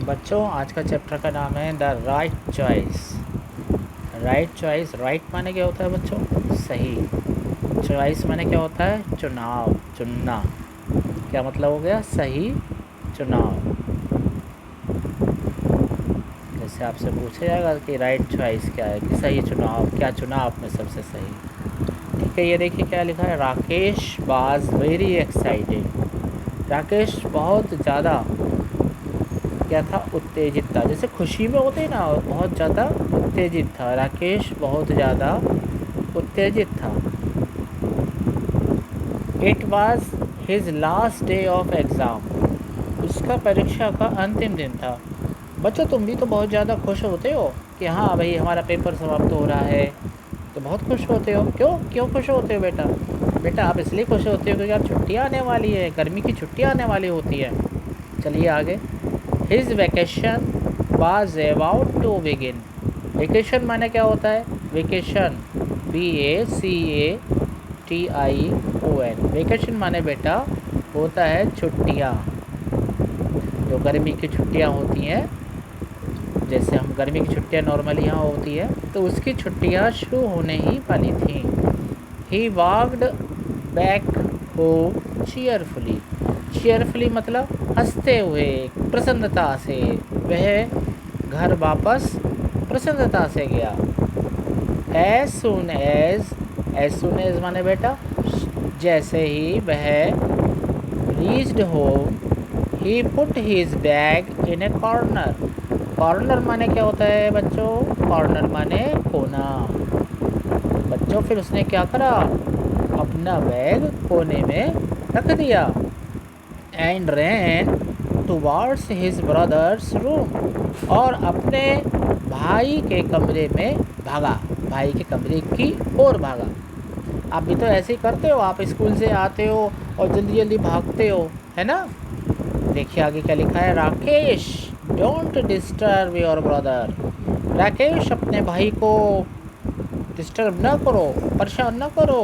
बच्चों आज का चैप्टर का नाम है the right choice. Right choice, right माने क्या होता है बच्चों? सही। चॉइस माने क्या होता है? चुनाव, चुनना। क्या मतलब हो गया? सही चुनाव। जैसे आपसे पूछा जाएगा कि राइट चॉइस क्या है, कि सही चुनाव, क्या चुना आपने सबसे सही। ठीक है, ये देखिए क्या लिखा है। Rakesh was very excited. Rakesh बहुत ज़्यादा क्या था? उत्तेजित था। जैसे खुशी में होते ना, बहुत ज़्यादा उत्तेजित था। राकेश बहुत ज़्यादा उत्तेजित था। It was his last day of exam. उसका परीक्षा का अंतिम दिन था। बच्चों तुम भी तो बहुत ज़्यादा खुश होते हो कि हाँ भाई हमारा पेपर समाप्त हो रहा है, तो बहुत खुश होते हो। क्यों क्यों खुश होते हो बेटा? बेटा आप इसलिए खुश होते हो क्योंकि आप छुट्टियाँ आने वाली है, गर्मी की छुट्टियाँ आने वाली होती है। चलिए आगे। His vacation was about to begin. Vacation माने क्या होता है? Vacation, VACATION। वेकेशन माने बेटा होता है छुट्टियाँ। जो गर्मी की छुट्टियाँ होती हैं, जैसे हम गर्मी की छुट्टियाँ नॉर्मली यहाँ होती है, तो उसकी छुट्टियाँ शुरू होने ही वाली थी। He walked back home cheerfully. Cheerfully मतलब हंसते हुए, प्रसन्नता से वह घर वापस प्रसन्नता से गया। एज सुन एज माने बेटा जैसे ही वह रीच्ड होम, ही पुट हिज बैग इन ए कॉर्नर। कॉर्नर माने क्या होता है बच्चों? कॉर्नर माने कोना। बच्चों फिर उसने क्या करा? अपना बैग कोने में रख दिया। And ran towards his brothers room. और अपने भाई के कमरे में भागा। भाई के कमरे की ओर भागा। आप भी तो ऐसे ही करते हो, आप स्कूल से आते हो और जल्दी जल्दी भागते हो, है ना? देखिए आगे क्या लिखा है। Rakesh don't disturb your brother. Rakesh अपने भाई को डिस्टर्ब ना करो, परेशान ना करो।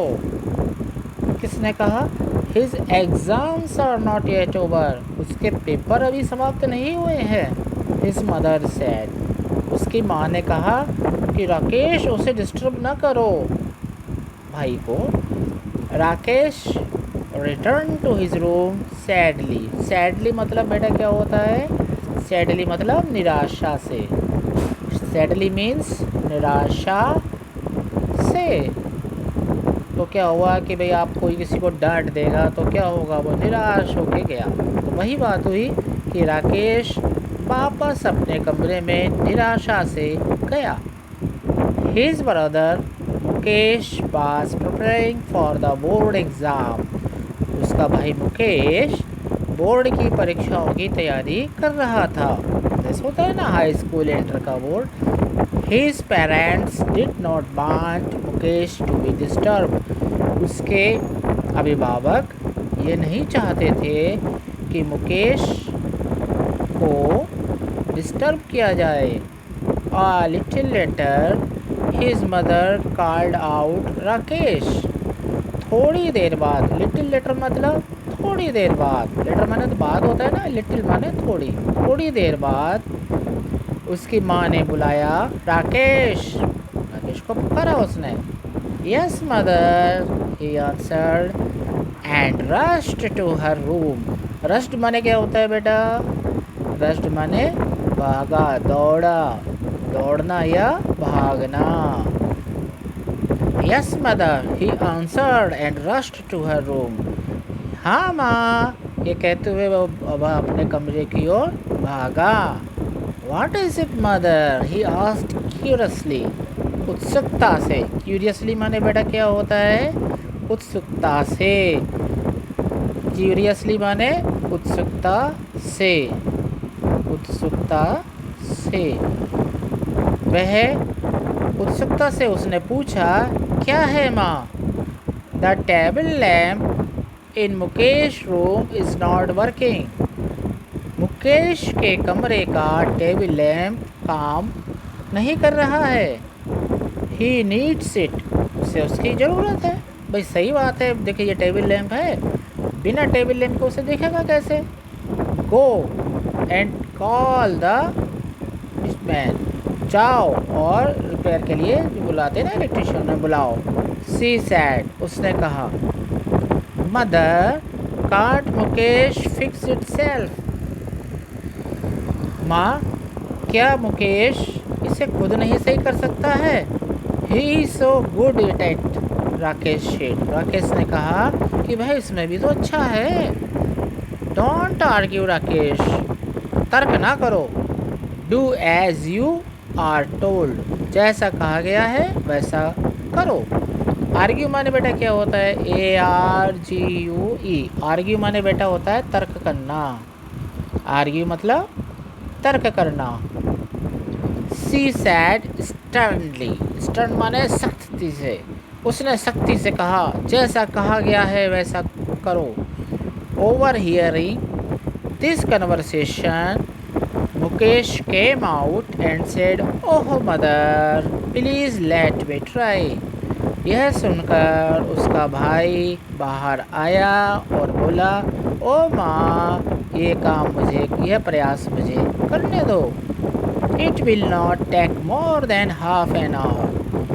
किसने कहा? His exams are not yet over. उसके पेपर अभी समाप्त नहीं हुए हैं। His mother said. उसकी माँ ने कहा कि राकेश उसे डिस्टर्ब ना करो, भाई को। Rakesh return to his room sadly. Sadly मतलब बेटा क्या होता है? सैडली मतलब निराशा से। सैडली मीन्स निराशा से। तो क्या हुआ कि भाई आप कोई किसी को डांट देगा तो क्या होगा? वो निराश होके गया। तो वही बात हुई कि राकेश वापस अपने कमरे में निराशा से गया। His brother Mukesh was preparing for the board exam. उसका भाई मुकेश बोर्ड की परीक्षाओं की तैयारी कर रहा था। जैसे होता है ना हाई स्कूल इंटर का board. His parents did not want Mukesh to be disturbed। उसके अभिभावक ये नहीं चाहते थे कि मुकेश को डिस्टर्ब किया जाए। A little later, his mother called out Rakesh. थोड़ी देर बाद, लिटिल लेटर मतलब थोड़ी देर बाद। लेटर माने तो बाद होता है ना, लिटिल माने थोड़ी। थोड़ी देर बाद उसकी माँ ने बुलाया राकेश। राकेश को पुकारा उसने। Yes mother, he answered and rushed to her room. Rushed माने क्या होता है बेटा? रश्ड माने भागा, दौड़ा, दौड़ना या भागना। Yes mother, he answered and rushed to her room. हाँ माँ, ये कहते हुए वह अपने कमरे की ओर भागा। What is it mother? He asked curiously। उत्सुकता से। Curiously माने बेटा क्या होता है? उत्सुकता से। Curiously माने उत्सुकता से। उत्सुकता से। वह उत्सुकता से उसने पूछा, क्या है माँ? The table lamp in Mukesh room is not working। Mukesh के कमरे का टेबल लैम्प काम नहीं कर रहा है। He needs it. उसे उसकी ज़रूरत है। भाई सही बात है, देखिए ये टेबल लैम्प है, बिना टेबल लैम्प को उसे देखेगा कैसे? Go and call the man, जाओ और रिपेयर के लिए जो बुलाते ना इलेक्ट्रिशियन में बुलाओ। सी सैड, उसने कहा, mother can't Mukesh fix it self, माँ क्या मुकेश इसे खुद नहीं सही कर सकता है? He is so good at it, Rakesh said, Rakesh ने कहा कि भाई इसमें भी तो अच्छा है। डोंट आर्ग्यू राकेश, तर्क ना करो। Do as you are told, जैसा कहा गया है वैसा करो। आर्ग्यू माने बेटा क्या होता है? ARGUE, आर्ग्यू माने बेटा होता है तर्क करना। आर्ग्यू मतलब तर्क करना। सी सैड स्टर्नली, स्टर्न माने सख्ती से, उसने सख्ती से कहा जैसा कहा गया है वैसा करो। Over hearing this conversation Mukesh came out and said, oh mother please let me try. यह सुनकर उसका भाई बाहर आया और बोला, ओ माँ यह प्रयास मुझे करने दो। It will not take more than half an hour,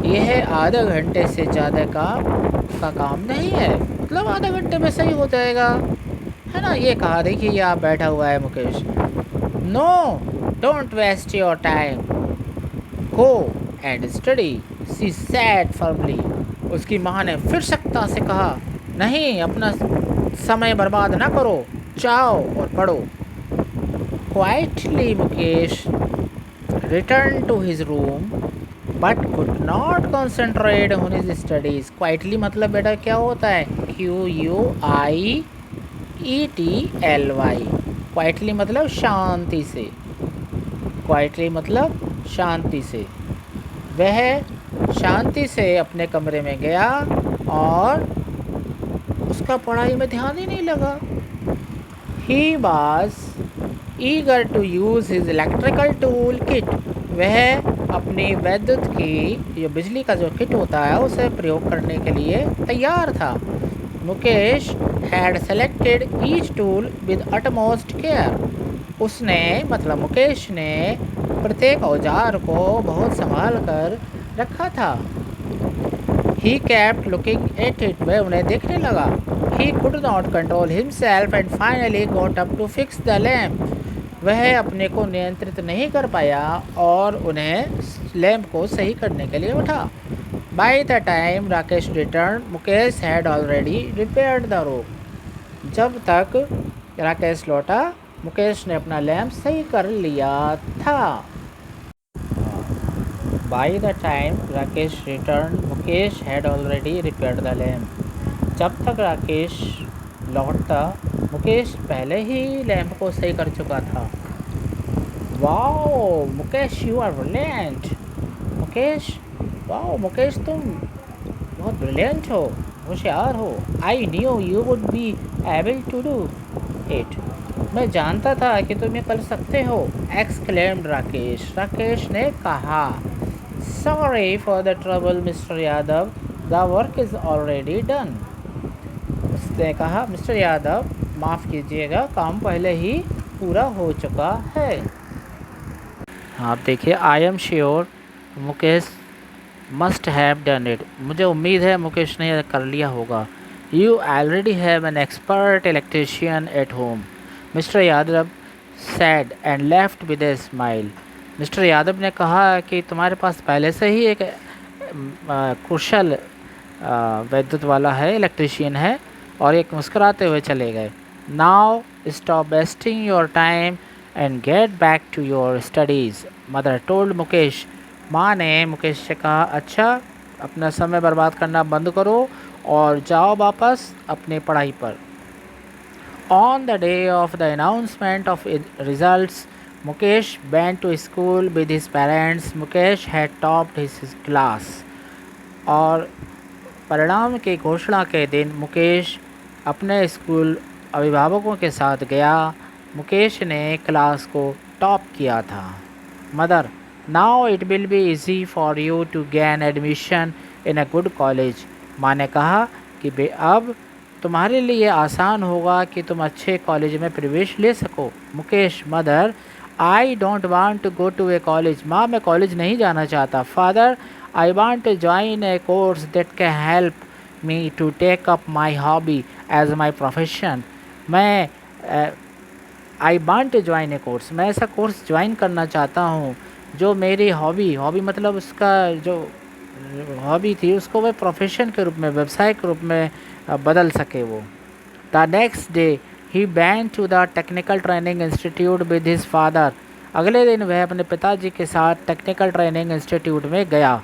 यह आधे घंटे से ज़्यादा का काम नहीं है, मतलब आधे घंटे में सही हो जाएगा, है ना। ये कहा, देखिए ये आप बैठा हुआ है Mukesh. No don't waste your time, go and study, she said firmly, उसकी माँ ने फिर सख्ता से कहा, नहीं अपना समय बर्बाद ना करो, जाओ और पढ़ो। Quietly Mukesh return to his room but could not concentrate on his studies. Quietly मतलब बेटा क्या होता है? QUIETLY, क्वाइटली मतलब शांति से, क्वाइटली मतलब शांति से। वह शांति से अपने कमरे में गया और उसका पढ़ाई में ध्यान ही नहीं लगा। He was eager to use his electrical tool kit, वह अपनी वैद्युत की जो बिजली का जो किट होता है उसे प्रयोग करने के लिए तैयार था। Mukesh had selected each tool with utmost care, उसने मतलब मुकेश ने प्रत्येक औजार को बहुत संभाल कर रखा था। He kept looking at it, वह उन्हें देखने लगा। He could not control himself and finally got up to fix the lamp, वह अपने को नियंत्रित नहीं कर पाया और उन्हें लैंप को सही करने के लिए उठा। By the time Rakesh returned, Mukesh had already repaired the room, जब तक राकेश लौटा मुकेश ने अपना लैंप सही कर लिया था। By the time Rakesh returned, Mukesh had already repaired the lamp, जब तक राकेश लौटता मुकेश पहले ही लैंप को सही कर चुका था। Wow Mukesh you are brilliant, Mukesh wow Mukesh तुम बहुत ब्रिलियंट हो, होशियार हो। I knew you would be able to do it, मैं जानता था कि तुम ये कर सकते हो। एक्सक्लेम्ड राकेश, राकेश ने कहा। Sorry for the trouble mister Yadav, the work is already done, उसने कहा मिस्टर यादव माफ़ कीजिएगा काम पहले ही पूरा हो चुका है। आप देखिए, I am sure Mukesh must have done it, मुझे उम्मीद है मुकेश ने कर लिया होगा। You already have an expert electrician at home, mister Yadav sad and left with a smile, mister Yadav ने कहा कि तुम्हारे पास पहले से ही एक कुशल वैद्युत वाला है, इलेक्ट्रीशियन है, और एक मुस्कुराते हुए चले गए। Now stop wasting your time and get back to your studies, mother told Mukesh, माँ ने मुकेश से कहा अच्छा अपना समय बर्बाद करना बंद करो और जाओ वापस अपनी पढ़ाई पर। On the day of the announcement of results Mukesh went to school with his parents, Mukesh had topped his class, और परिणाम की घोषणा के दिन मुकेश अपने स्कूल अभिभावकों के साथ गया। मुकेश ने क्लास को टॉप किया था। Mother now it will be easy for you to gain admission in a good college, माँ ने कहा कि अब तुम्हारे लिए आसान होगा कि तुम अच्छे कॉलेज में प्रवेश ले सको। Mukesh mother I don't want to go to a college, माँ मैं कॉलेज नहीं जाना चाहता। Father, I want to join a course that can help me to take up my hobby as my profession. मैं I want to join a course, मैं ऐसा course join करना चाहता हूँ जो मेरी हॉबी मतलब उसका जो हॉबी थी उसको वह प्रोफेशन के रूप में, व्यवसाय के रूप में बदल सके वो। The next day he went to the technical training institute with his father. अगले दिन वह अपने पिताजी के साथ टेक्निकल ट्रेनिंग इंस्टीट्यूट में गया।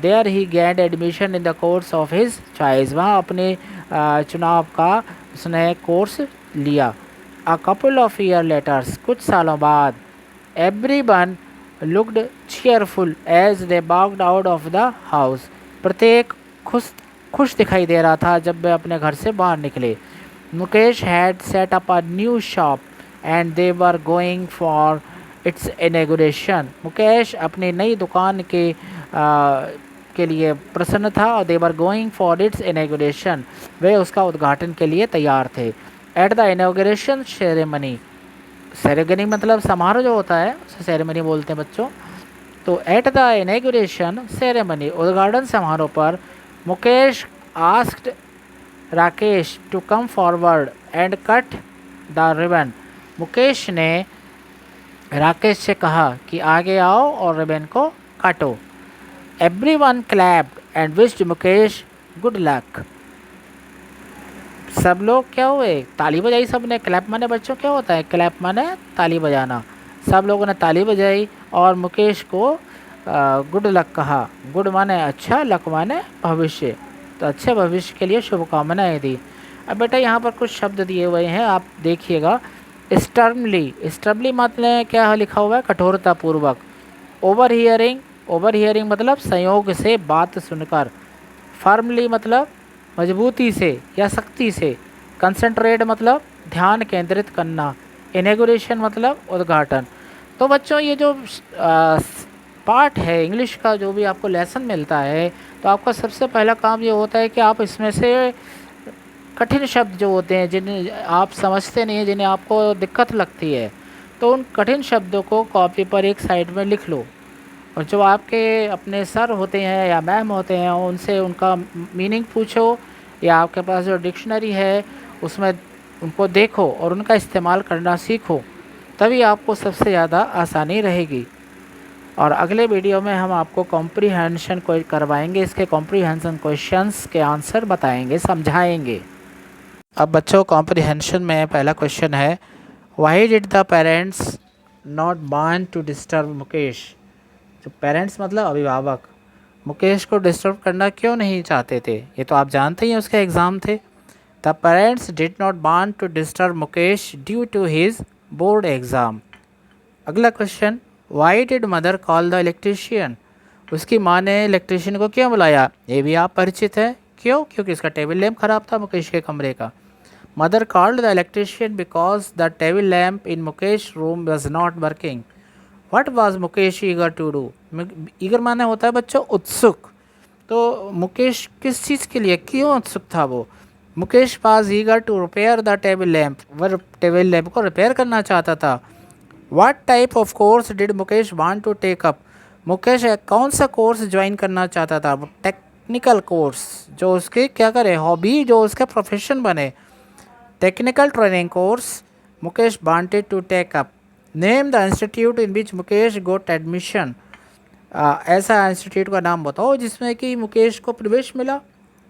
There he gained admission in the course of his choice, वहाँ अपने चुनाव का उसने कोर्स लिया। A couple of year laters, कुछ सालों बाद, every one looked cheerful as they walked out of the house, प्रत्येक खुश खुश दिखाई दे रहा था जब वे अपने घर से बाहर निकले। Mukesh had set up a new shop and they were going for its inauguration, Mukesh अपनी नई दुकान के लिए प्रसन्न था और they were going for its inauguration, वे उसका उद्घाटन के लिए तैयार थे। At the inauguration ceremony, ceremony मतलब समारोह जो होता है उसे सेरेमनी बोलते हैं बच्चों। तो एट द इनॉग्रेशन सेरेमनी, उद्घाटन समारोह पर, Mukesh asked Rakesh to come forward and cut the ribbon, Mukesh ने राकेश से कहा कि आगे आओ और रिबन को काटो। Everyone clapped and wished Mukesh good luck, सब लोग क्या हुए, ताली बजाई सबने। क्लैप माने बच्चों क्या होता है, क्लैप माने ताली बजाना। सब लोगों ने ताली बजाई और मुकेश को गुड लक कहा। गुड माने अच्छा, लक माने भविष्य, तो अच्छे भविष्य के लिए शुभकामनाएं दी। अब बेटा यहाँ पर कुछ शब्द दिए हुए हैं, आप देखिएगा। स्टर्मली, स्टर्मली मतलब क्या लिखा हुआ है, कठोरतापूर्वक। ओवर हियरिंग, ओवर हियरिंग मतलब संयोग से बात सुनकर। फर्मली मतलब मजबूती से या सख्ती से। कंसंट्रेट मतलब ध्यान केंद्रित करना। इनॉग्रेशन मतलब उद्घाटन। तो बच्चों ये जो पार्ट है इंग्लिश का, जो भी आपको लेसन मिलता है, तो आपका सबसे पहला काम ये होता है कि आप इसमें से कठिन शब्द जो होते हैं जिन्हें आप समझते नहीं हैं, जिन्हें आपको दिक्कत लगती है, तो उन कठिन शब्दों को कॉपी पर एक साइड में लिख लो। और जो आपके अपने सर होते हैं या मैम होते हैं उनसे उनका मीनिंग पूछो, या आपके पास जो डिक्शनरी है उसमें उनको देखो और उनका इस्तेमाल करना सीखो, तभी आपको सबसे ज़्यादा आसानी रहेगी। और अगले वीडियो में हम आपको कॉम्प्रीहेंशन को करवाएंगे, इसके कॉम्प्रीहेंशन क्वेश्चंस के आंसर बताएंगे, समझाएंगे। अब बच्चों कॉम्प्रीहेंशन में पहला क्वेश्चन है, why did the parents not want to disturb Mukesh. जो पेरेंट्स मतलब अभिभावक मुकेश को डिस्टर्ब करना क्यों नहीं चाहते थे, ये तो आप जानते ही हैं, उसके एग्ज़ाम थे। The parents did not want to disturb Mukesh due to his board exam. अगला question, why did mother call the electrician. उसकी माँ ने इलेक्ट्रीशियन को क्यों बुलाया, ये भी आप परिचित है। क्यों, क्योंकि इसका टेबल लैम्प ख़राब था मुकेश के कमरे का। Mother called the electrician because the table lamp in Mukesh room was not working. What was Mukesh eager to do. Eager माने होता है बच्चों उत्सुक, तो मुकेश किस चीज़ के लिए क्यों उत्सुक था वो। Mukesh was eager to repair the table lamp, वह टेबल लैम्प को रिपेयर करना चाहता था। What type of course did Mukesh want to take up. Mukesh कौन सा कोर्स ज्वाइन करना चाहता था, टेक्निकल कोर्स जो उसके क्या करे, हॉबी जो उसका प्रोफेशन बने। Technical training course Mukesh wanted to take up. Name the institute in which Mukesh got admission. ऐसा इंस्टीट्यूट का नाम बताओ जिसमें कि मुकेश को प्रवेश मिला।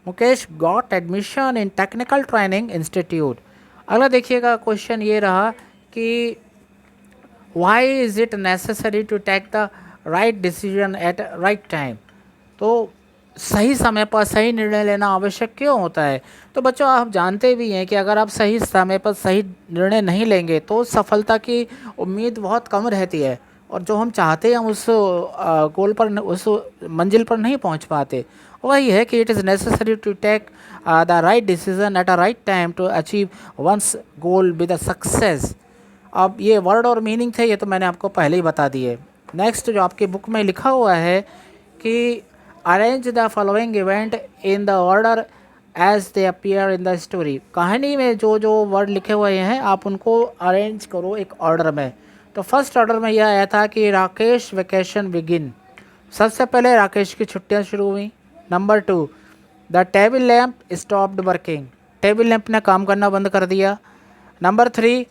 Mukesh got admission in technical training institute. अगला देखिएगा क्वेश्चन ये रहा कि why is it necessary to take the right decision at right time. तो सही समय पर सही निर्णय लेना आवश्यक क्यों होता है। तो बच्चों आप जानते भी हैं कि अगर आप सही समय पर सही निर्णय नहीं लेंगे तो सफलता की उम्मीद बहुत कम रहती है, और जो हम चाहते हैं हम उस गोल पर, उस मंजिल पर नहीं पहुंच पाते। वही है कि it is necessary to take the right decision at a right time to achieve one's goal with a success. अब ये वर्ड और मीनिंग थे, ये तो मैंने आपको पहले ही बता दिए। नेक्स्ट जो आपकी बुक में लिखा हुआ है कि arrange the following event in the order as they appear in the story. कहानी में जो जो वर्ड लिखे हुए हैं आप उनको अरेंज करो एक ऑर्डर में। तो फर्स्ट ऑर्डर में यह आया था कि राकेश वेकेशन बिगिन, सबसे पहले राकेश की छुट्टियां शुरू हुई। Number 2, the table lamp stopped working, table lamp ने काम करना बंद कर दिया। Number 3,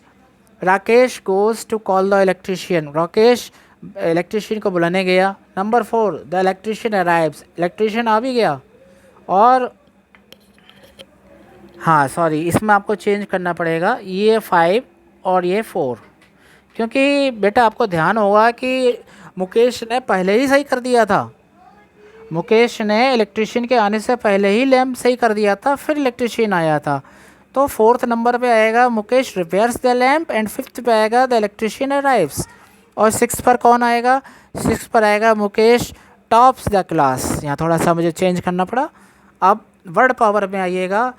Rakesh goes to call the electrician, Rakesh electrician को बुलाने गया। Number 4, the electrician arrives, electrician आ भी गया। और हाँ सॉरी, इसमें आपको चेंज करना पड़ेगा, ये 5 और ये 4, क्योंकि बेटा आपको ध्यान होगा कि मुकेश ने पहले ही सही कर दिया था। मुकेश ने इलेक्ट्रीशियन के आने से पहले ही लैम्प सही कर दिया था, फिर इलेक्ट्रीशियन आया था। तो 4th नंबर पे आएगा Mukesh repairs the lamp, and 5th पे आएगा द इलेक्ट्रीशियन अराइव्स। और 6 पर कौन आएगा? 6 पर आएगा मुकेश टॉप्स द क्लास। यहाँ थोड़ा सा मुझे चेंज करना पड़ा। अब वर्ड पावर में आइएगा,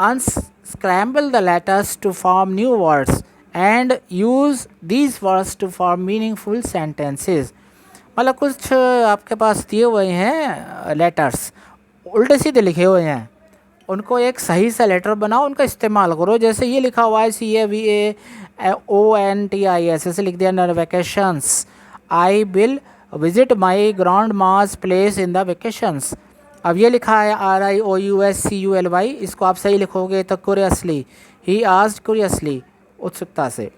unscramble the letters to form new words and use these words to form meaningful sentences। मतलब कुछ आपके पास दिए हुए हैं लेटर्स, उल्टे सीधे लिखे हुए हैं, उनको एक सही सा लेटर बनाओ, उनका इस्तेमाल करो। जैसे ये लिखा हुआ है CAVAONTIS, ऐसे लिख दिया vacations, I will visit my grand mass place in the vacations. अब ये लिखा है RIOUSCULY, इसको आप सही लिखोगे तो क्यूरियसली, ही आस्क्ड क्यूरियसली, उत्सुकता से।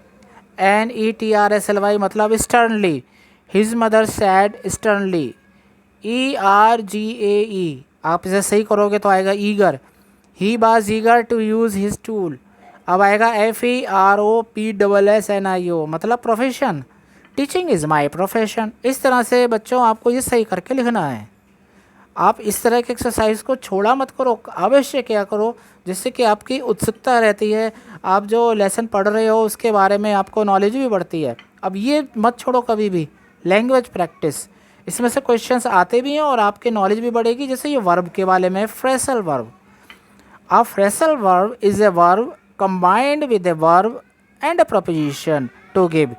NETRSLY मतलब sternly, his mother said sternly. ERGAE, आप इसे सही करोगे तो आएगा ईगर, ही was eager to use his tool. अब आएगा FEROPSSNIO मतलब profession, teaching is my profession. इस तरह से बच्चों आपको ये सही करके लिखना है। आप इस तरह के एक्सरसाइज को छोड़ा मत करो, अवश्य क्या करो, जिससे कि आपकी उत्सुकता रहती है, आप जो लेसन पढ़ रहे हो उसके बारे में आपको नॉलेज भी बढ़ती है। अब ये मत छोड़ो कभी भी, लैंग्वेज प्रैक्टिस, इसमें से क्वेश्चंस आते भी हैं और आपकी नॉलेज भी बढ़ेगी। जैसे ये वर्ब के बारे में, Frisal verb. A phrasal verb is a verb combined with a verb and a preposition to give।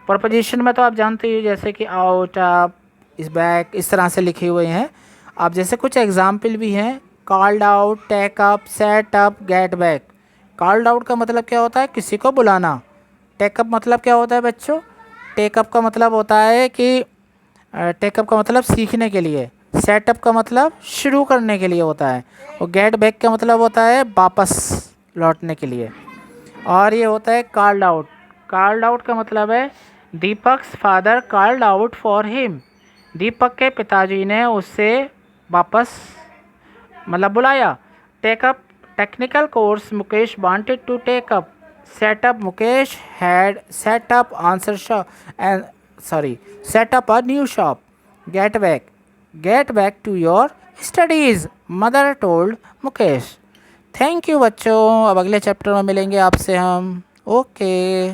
preposition में तो आप जानते ही, जैसे कि out, up, is back, इस तरह से लिखे हुए हैं। अब जैसे कुछ एग्जाम्पल भी हैं, called out, take up, set up, get back। called out का मतलब क्या होता है? किसी को बुलाना। take up मतलब क्या होता है बच्चों? take up का मतलब होता है कि take up का मतलब सीखने के लिए, सेटअप का मतलब शुरू करने के लिए होता है, और गेट बैक का मतलब होता है वापस लौटने के लिए। और ये होता है कॉल्ड आउट। कॉल्ड आउट का मतलब है Deepak's father called out for him, Deepak के पिताजी ने उससे वापस मतलब बुलाया। Take up, technical course Mukesh wanted to take up. Set up, Mukesh had set up answer shop and set up a new shop. Get back to your studies, mother told Mukesh. Thank you बच्चों, अब अगले चैप्टर में मिलेंगे आपसे हम। ओके।